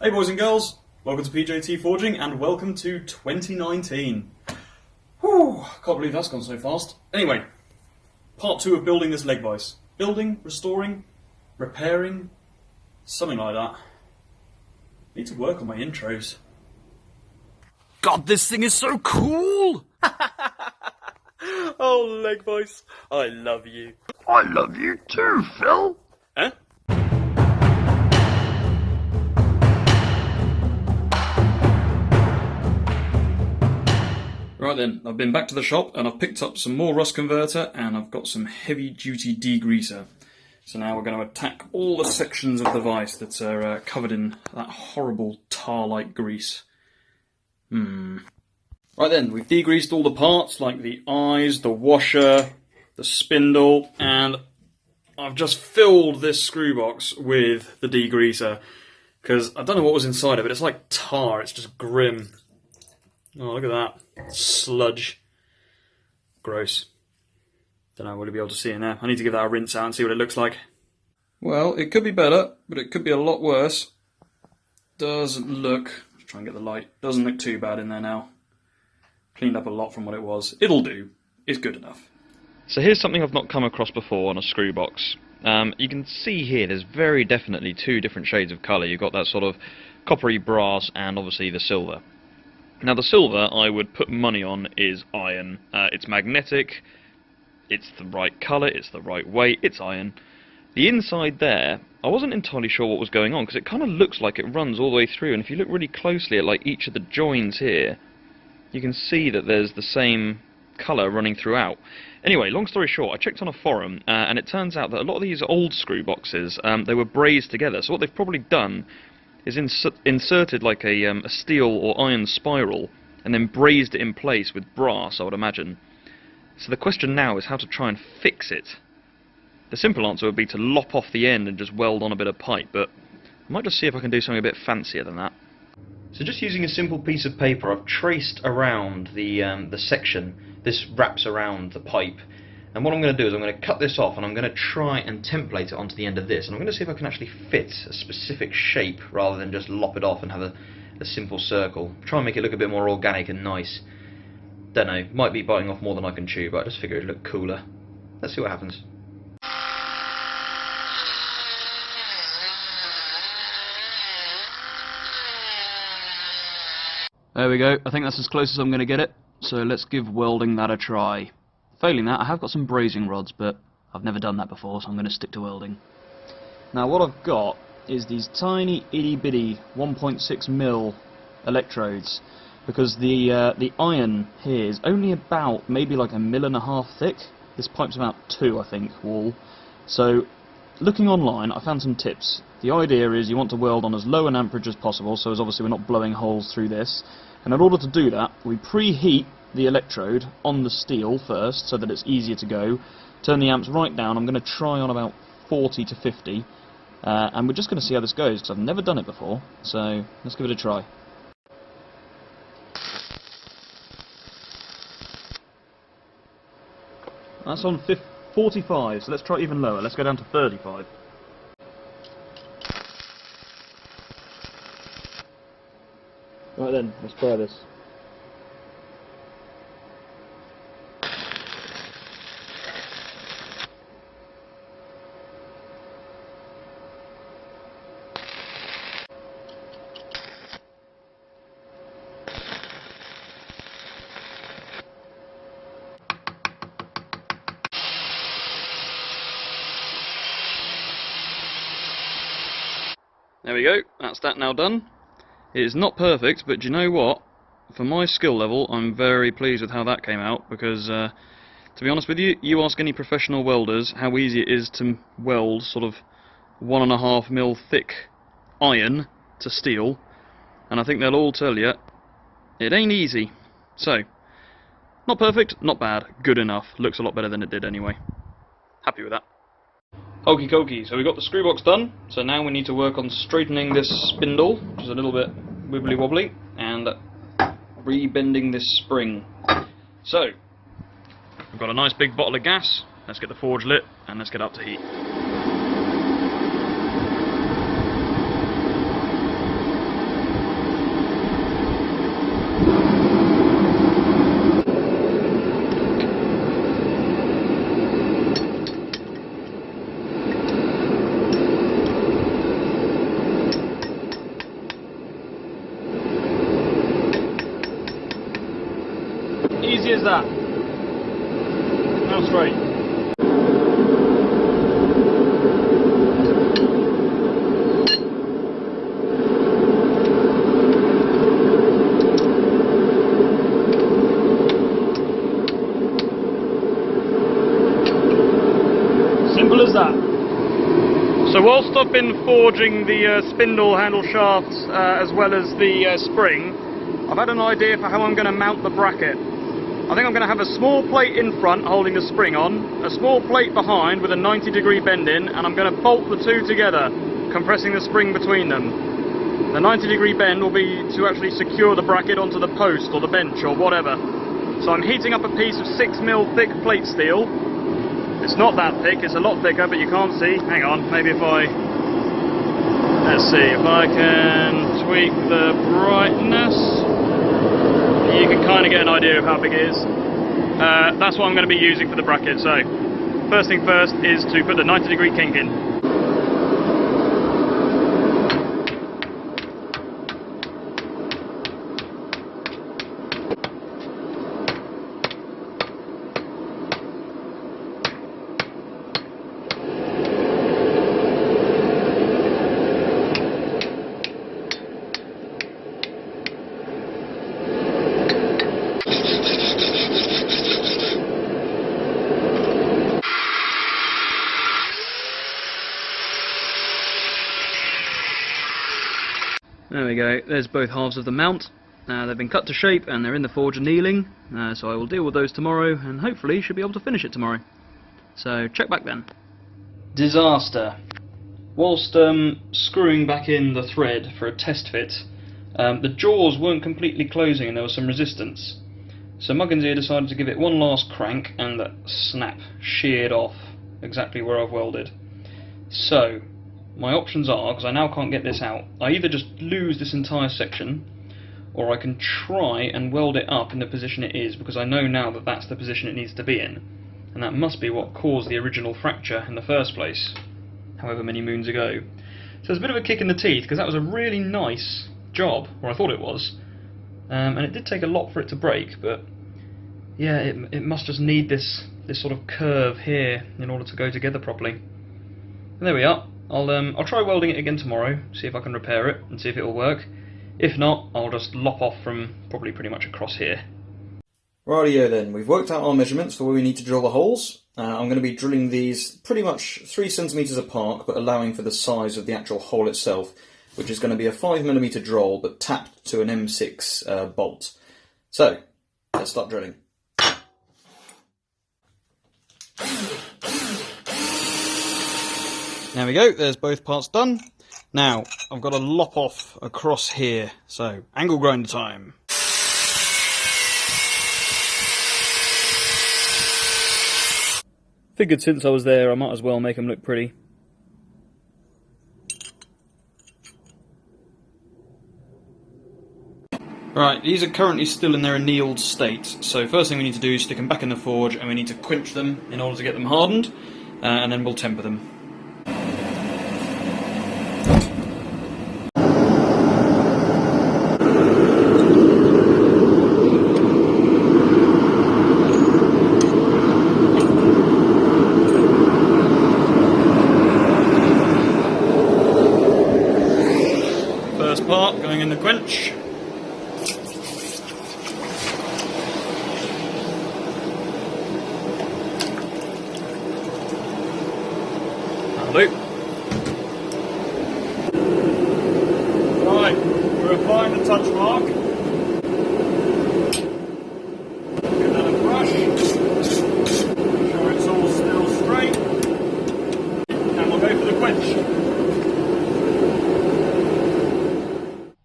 Hey boys and girls, welcome to PJT Forging and welcome to 2019. Whew, can't believe that's gone so fast. Anyway, part 2 of building this leg vise. Building, restoring, repairing, something like that. Need to work on my intros. God, this thing is so cool! Oh, leg vise, I love you. I love you too, Phil. Huh? Right then, I've been back to the shop and I've picked up some more rust converter and I've got some heavy duty degreaser. So now we're going to attack all the sections of the vise that are covered in that horrible tar-like grease. Right then, we've degreased all the parts like the eyes, the washer, the spindle, and I've just filled this screw box with the degreaser because I don't know what was inside it, but it's like tar, it's just grim. Oh, look at that. Sludge. Gross. Don't know, will you be able to see it now? I need to give that a rinse out and see what it looks like. Well, it could be better, but it could be a lot worse. Doesn't look... Let's try and get the light. Doesn't look too bad in there now. Cleaned up a lot from what it was. It'll do. It's good enough. So here's something I've not come across before on a screw box. You can see here there's very definitely two different shades of colour. You've got that sort of coppery brass and obviously the silver. Now the silver I would put money on is iron. It's magnetic, it's the right colour, it's the right weight, it's iron. The inside there, I wasn't entirely sure what was going on because it kind of looks like it runs all the way through, and if you look really closely at like each of the joins here, you can see that there's the same colour running throughout. Anyway, long story short, I checked on a forum and it turns out that a lot of these old screw boxes, they were brazed together, so what they've probably done is inserted like a steel or iron spiral and then brazed it in place with brass, I would imagine. So the question now is how to try and fix it. The simple answer would be to lop off the end and just weld on a bit of pipe, but I might just see if I can do something a bit fancier than that. So just using a simple piece of paper, I've traced around the section. This wraps around the pipe. And what I'm going to do is I'm going to cut this off and I'm going to try and template it onto the end of this. And I'm going to see if I can actually fit a specific shape rather than just lop it off and have a simple circle. Try and make it look a bit more organic and nice. Don't know, might be biting off more than I can chew, but I just figured it'd look cooler. Let's see what happens. There we go, I think that's as close as I'm going to get it, so let's give welding that a try. Failing that, I have got some brazing rods, but I've never done that before, so I'm going to stick to welding. Now what I've got is these tiny itty bitty 1.6mm electrodes, because the iron here is only about maybe like 1.5 mm thick. This pipe's about 2, I think, wall. So looking online, I found some tips. The idea is you want to weld on as low an amperage as possible, so as obviously we're not blowing holes through this. And in order to do that, we preheat the electrode on the steel first, so that it's easier to go. Turn the amps right down. I'm going to try on about 40 to 50. And we're just going to see how this goes, because I've never done it before. So let's give it a try. That's on 45, so let's try even lower. Let's go down to 35. Right then, let's try this. There we go, that's that now done. It is not perfect, but do you know what? For my skill level, I'm very pleased with how that came out, because to be honest with you, you ask any professional welders how easy it is to weld sort of 1.5mm thick iron to steel, and I think they'll all tell you it ain't easy. So, not perfect, not bad, good enough. Looks a lot better than it did anyway. Happy with that. Okie dokie, so we've got the screw box done, so now we need to work on straightening this spindle, which is a little bit wibbly wobbly, and re-bending this spring. So, we've got a nice big bottle of gas, let's get the forge lit, and let's get up to heat. easy as that. Now straight. Simple as that. So whilst I've been forging the spindle handle shafts as well as the spring, I've had an idea for how I'm going to mount the bracket. I think I'm going to have a small plate in front holding the spring on, a small plate behind with a 90-degree bend in, and I'm going to bolt the two together, compressing the spring between them. The 90-degree bend will be to actually secure the bracket onto the post or the bench or whatever. So I'm heating up a piece of 6mm thick plate steel. It's not that thick, it's a lot thicker, but you can't see. Hang on, maybe if I... Let's see, if I can tweak the brightness, you can kind of get an idea of how big it is. That's what I'm going to be using for the bracket. So, first thing first is to put the 90-degree kink in. There we go, there's both halves of the mount. They've been cut to shape and they're in the forge annealing, so I will deal with those tomorrow and hopefully should be able to finish it tomorrow. So check back then. Disaster. Whilst screwing back in the thread for a test fit, the jaws weren't completely closing and there was some resistance. So Muggins here decided to give it one last crank and that snap sheared off exactly where I've welded. So my options are, because I now can't get this out, I either just lose this entire section, or I can try and weld it up in the position it is, because I know now that that's the position it needs to be in. And that must be what caused the original fracture in the first place, however many moons ago. So it's a bit of a kick in the teeth, because that was a really nice job, or I thought it was. And it did take a lot for it to break, but yeah, it must just need this sort of curve here in order to go together properly. And there we are. I'll try welding it again tomorrow, see if I can repair it and see if it will work. If not, I'll just lop off from probably pretty much across here. Rightio then, we've worked out our measurements for where we need to drill the holes. I'm going to be drilling these pretty much 3 centimetres apart, but allowing for the size of the actual hole itself, which is going to be a 5mm drole but tapped to an M6 bolt. So, let's start drilling. There we go, there's both parts done. Now, I've got to lop off across here, so angle grinder time. Figured since I was there I might as well make them look pretty. Right, these are currently still in their annealed state, so first thing we need to do is stick them back in the forge and we need to quench them in order to get them hardened, and then we'll temper them. First part going in the quench. Right, we're applying the touch mark. Give that a brush. Make sure it's all still straight. And we'll go for the quench.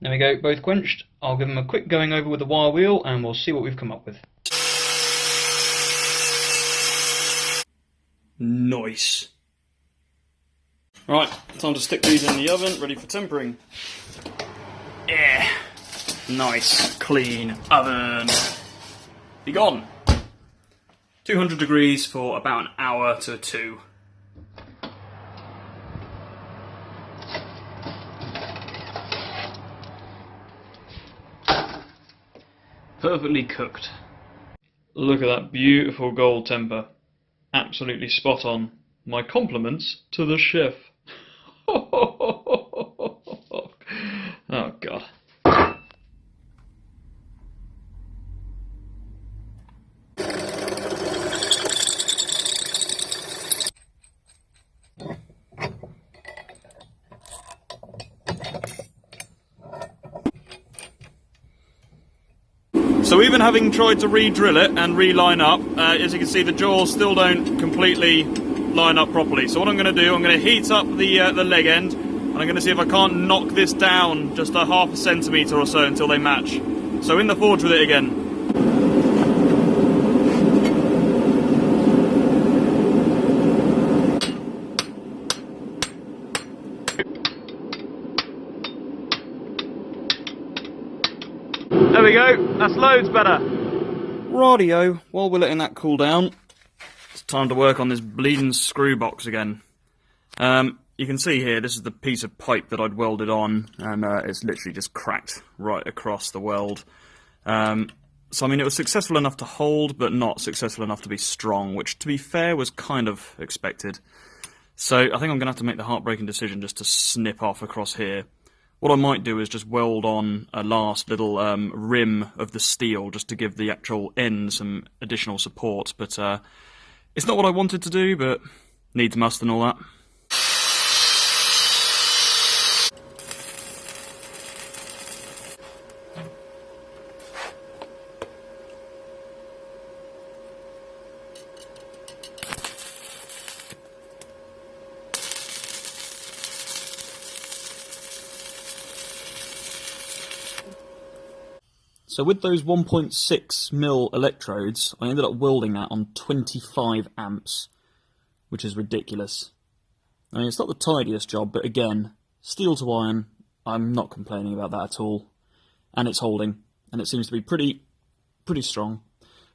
There we go, both quenched. I'll give them a quick going over with the wire wheel and we'll see what we've come up with. Nice. Right, time to stick these in the oven, ready for tempering. Yeah, nice, clean oven. Be gone. 200 degrees for about an hour to 2. Perfectly cooked. Look at that beautiful gold temper. Absolutely spot on. My compliments to the chef. Oh God. So even having tried to re-drill it and re-line up, as you can see the jaws still don't completely line up properly. So what I'm going to do, I'm going to heat up the leg end, and I'm going to see if I can't knock this down just a half a centimetre or so until they match. So in the forge with it again. There we go, that's loads better. Rightio, while we're letting that cool down, it's time to work on this bleeding screw box again. You can see here, this is the piece of pipe that I'd welded on, and it's literally just cracked right across the weld. So I mean, it was successful enough to hold, but not successful enough to be strong, which to be fair was kind of expected. So I think I'm going to have to make the heartbreaking decision just to snip off across here. What I might do is just weld on a last little rim of the steel just to give the actual end some additional support, but it's not what I wanted to do, but needs must and all that. So with those 1.6mm electrodes, I ended up welding that on 25 amps, which is ridiculous. I mean, it's not the tidiest job, but again, steel to iron, I'm not complaining about that at all. And it's holding, and it seems to be pretty strong.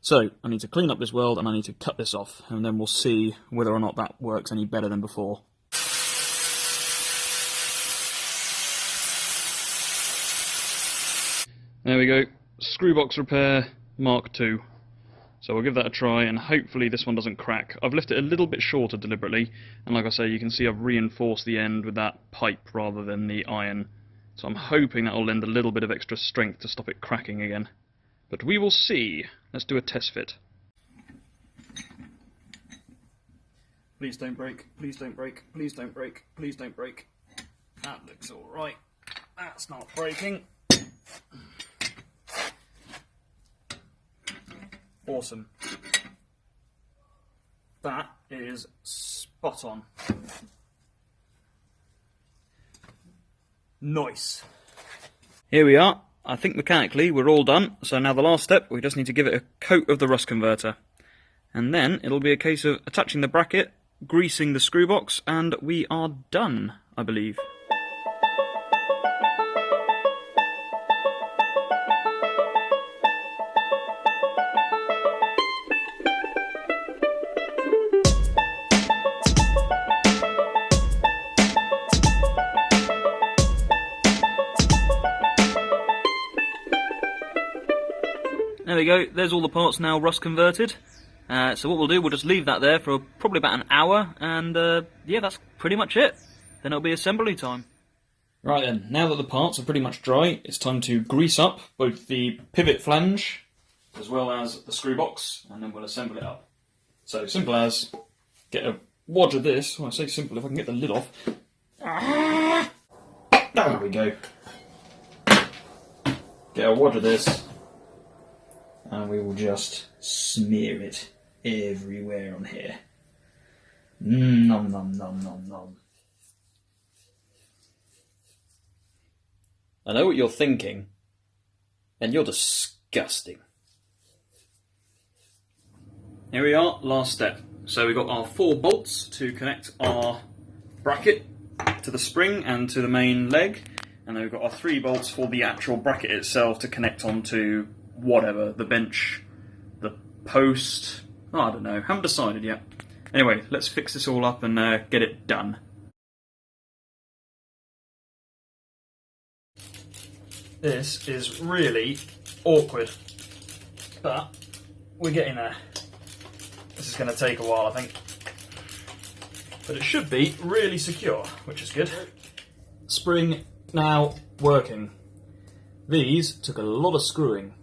So, I need to clean up this weld, and I need to cut this off, and then we'll see whether or not that works any better than before. There we go. Screw box repair Mark II. So we'll give that a try, and hopefully this one doesn't crack. I've left it a little bit shorter deliberately, and like I say, you can see I've reinforced the end with that pipe rather than the iron. So I'm hoping that will lend a little bit of extra strength to stop it cracking again. But we will see. Let's do a test fit. Please don't break, please don't break, please don't break, please don't break. That looks alright. That's not breaking. Awesome. That is spot on. Nice. Here we are. I think mechanically we're all done. So now the last step, we just need to give it a coat of the rust converter. And then it'll be a case of attaching the bracket, greasing the screw box, and we are done, I believe. There we go, there's all the parts now rust converted. So what we'll do, we'll just leave that there for probably about an hour, and yeah, that's pretty much it. Then it'll be assembly time. Right then, now that the parts are pretty much dry, it's time to grease up both the pivot flange as well as the screw box, and then we'll assemble it up. So simple as, get a wad of this. Well, I say simple, if I can get the lid off. There we go. Get a wad of this, and we will just smear it everywhere on here. Nom nom nom nom nom. I know what you're thinking, and you're disgusting. Here we are, last step. So we've got our 4 bolts to connect our bracket to the spring and to the main leg, and then we've got our 3 bolts for the actual bracket itself to connect onto whatever, the bench, the post, oh, I don't know, haven't decided yet. Anyway, let's fix this all up and get it done. This is really awkward, but we're getting there. This is going to take a while, I think. But it should be really secure, which is good. Spring now working. These took a lot of screwing,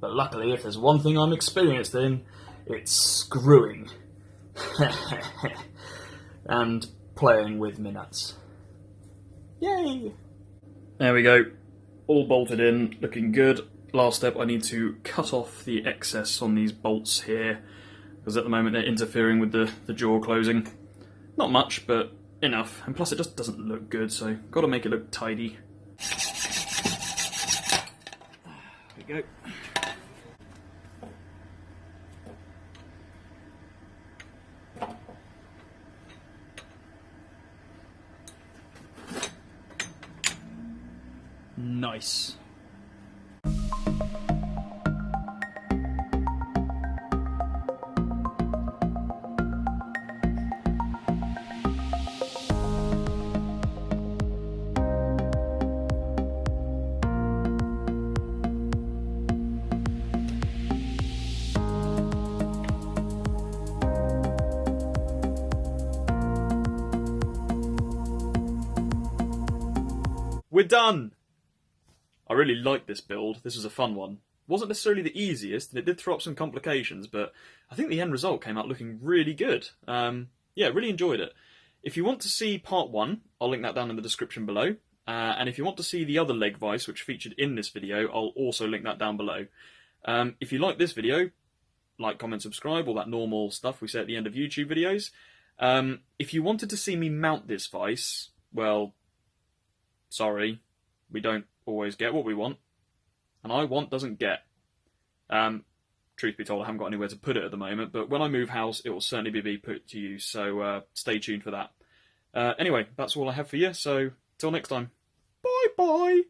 but luckily if there's one thing I'm experienced in, it's screwing. And playing with minutes. Yay! There we go. All bolted in, looking good. Last step, I need to cut off the excess on these bolts here, because at the moment they're interfering with the jaw closing. Not much, but enough. And plus it just doesn't look good, so got to make it look tidy. There we go. Nice. We're done! I really like this build. This was a fun one. Wasn't necessarily the easiest, and it did throw up some complications, but I think the end result came out looking really good. Yeah, really enjoyed it. If you want to see part 1, I'll link that down in the description below. And if you want to see the other leg vise, which featured in this video, I'll also link that down below. If you like this video, like, comment, subscribe, all that normal stuff we say at the end of YouTube videos. If you wanted to see me mount this vise, well, sorry, we don't always get what we want, and I want doesn't get. Truth be told, I haven't got anywhere to put it at the moment, but when I move house, it will certainly be put to use, so stay tuned for that. Anyway, that's all I have for you, so till next time. Bye bye!